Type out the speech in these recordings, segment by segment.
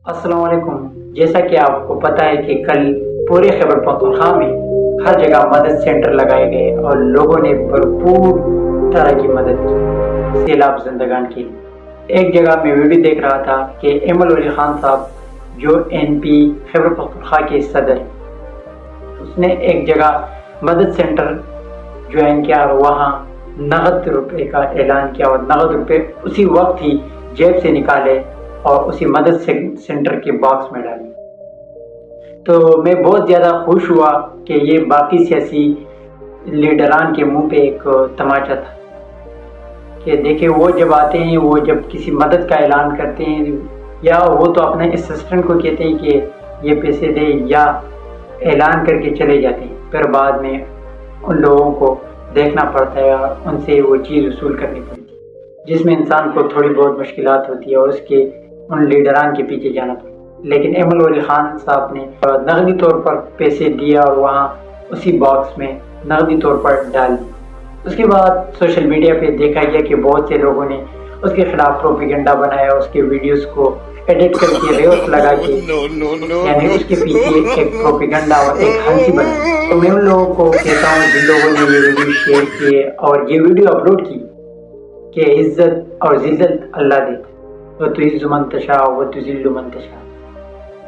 السلام علیکم۔ جیسا کہ آپ کو پتہ ہے کہ کل پورے خیبر پختونخوا میں ہر جگہ مدد سینٹر لگائے گئے اور لوگوں نے بھرپور طرح کی مدد کی سیلاب زندگان کی۔ ایک جگہ میں ویڈیو دیکھ رہا تھا کہ ایمل ولی خان صاحب جو NP خیبر پختونخوا کے صدر ہیں، اس نے ایک جگہ مدد سینٹر جوائن کیا اور وہاں نقد روپے کا اعلان کیا اور نقد روپے اسی وقت ہی جیب سے نکالے اور اسی مدد سینٹر کے باکس میں ڈالی۔ تو میں بہت زیادہ خوش ہوا کہ یہ باقی سیاسی لیڈران کے منہ پہ ایک تماچا تھا کہ دیکھیں وہ جب آتے ہیں، وہ جب کسی مدد کا اعلان کرتے ہیں یا وہ تو اپنے اسسٹنٹ کو کہتے ہیں کہ یہ پیسے دے یا اعلان کر کے چلے جاتے ہیں، پھر بعد میں ان لوگوں کو دیکھنا پڑتا ہے اور ان سے وہ چیز وصول کرنی پڑتی ہے، جس میں انسان کو تھوڑی بہت مشکلات ہوتی ہے اور اس کے ان لیڈران کے پیچھے جانا پڑتا ہے۔ لیکن ایمل ولی خان صاحب نے نقدی طور پر پیسے دیا اور وہاں اسی باکس میں نقدی طور پر ڈال دی۔ اس کے بعد سوشل میڈیا پہ دیکھا گیا کہ بہت سے لوگوں نے اس کے خلاف پروپیگنڈا بنایا، اس کے ویڈیوز کو ایڈٹ کر کے ریوس لگا کے یعنی اس کے پیچھے ایک پروپیگنڈا اور ایک ہنسی بنا۔ تو میں ان لوگوں کو کہتا ہوں جن لوگوں نے یہ ویڈیو شیئر کیے اور یہ ویڈیو اپلوڈ کی کہ عزت اور ذلت اللہ دیتا ہے، وَتُعِزُّ مَن تَشَاءُ وَتُذِلُّ مَن تَشَاءُ۔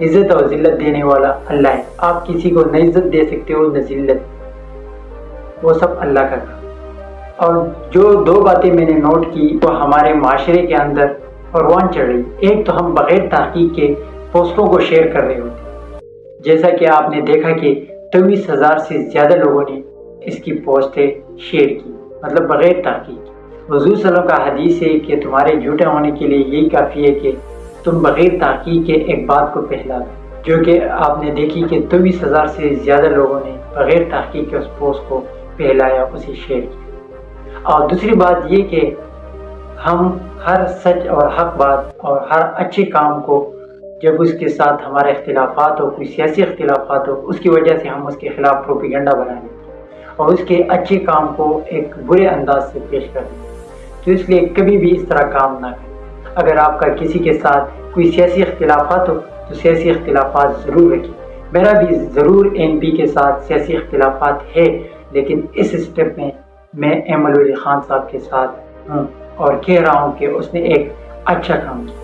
عزت اور ذلت دینے والا اللہ ہے، آپ کسی کو نہ عزت دے سکتے ہو نہ ذلت، وہ سب اللہ کا کام۔ اور جو دو باتیں میں نے نوٹ کی وہ ہمارے معاشرے کے اندر پروان چڑھ رہی۔ ایک تو ہم بغیر تحقیق کے پوسٹوں کو شیئر کر رہے ہوتے، جیسا کہ آپ نے دیکھا کہ 23,000 سے زیادہ لوگوں نے اس کی پوسٹیں شیئر کی، مطلب بغیر تحقیق۔ حضور صلی اللہ علیہ وسلم کا حدیث ہے کہ تمہارے جھوٹے ہونے کے لیے یہی کافی ہے کہ تم بغیر تحقیق کے ایک بات کو پھیلا دو، جو کہ آپ نے دیکھی کہ 23,000 سے زیادہ لوگوں نے بغیر تحقیق کے اس پوسٹ کو پھیلایا، اسے شیئر کیا۔ اور دوسری بات یہ کہ ہم ہر سچ اور حق بات اور ہر اچھے کام کو جب اس کے ساتھ ہمارے اختلافات ہو، کوئی سیاسی اختلافات ہو، اس کی وجہ سے ہم اس کے خلاف پروپیگنڈا بنانے اور اس کے اچھے کام کو ایک برے انداز سے پیش کر دیں، تو اس لیے کبھی بھی اس طرح کام نہ کریں۔ اگر آپ کا کسی کے ساتھ کوئی سیاسی اختلافات ہو تو سیاسی اختلافات ضرور رکھیں۔ میرا بھی ضرور NP کے ساتھ سیاسی اختلافات ہے، لیکن اس اسٹیپ میں ایمل ولی خان صاحب کے ساتھ ہوں اور کہہ رہا ہوں کہ اس نے ایک اچھا کام کیا۔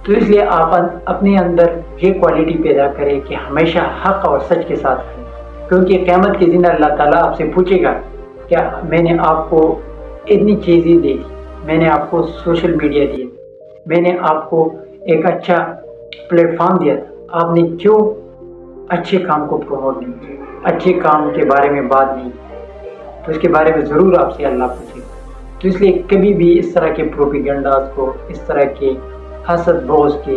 تو اس لیے آپ اپنے اندر یہ کوالٹی پیدا کریں کہ ہمیشہ حق اور سچ کے ساتھ رہیں، کیونکہ قیامت کے دن اللہ تعالیٰ آپ سے پوچھے گا کیا میں نے آپ کو اتنی چیزیں دی تھی، میں نے آپ کو سوشل میڈیا دیا، میں نے آپ کو ایک اچھا پلیٹ فارم دیا تھا، آپ نے کیوں اچھے کام کو پروموٹ نہیں کیا، اچھے کام کے بارے میں بات نہیں کی؟ تو اس کے بارے میں ضرور آپ سے اللہ پوچھے گا۔ تو اس لیے کبھی بھی اس طرح کے پروپیگنڈاز کو، اس طرح کے حسد بغض کے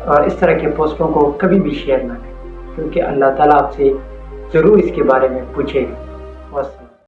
اور اس طرح کے پوسٹوں کو کبھی بھی شیئر نہ کریں، کیونکہ اللہ تعالیٰ آپ سے ضرور اس کے بارے میں پوچھے گا۔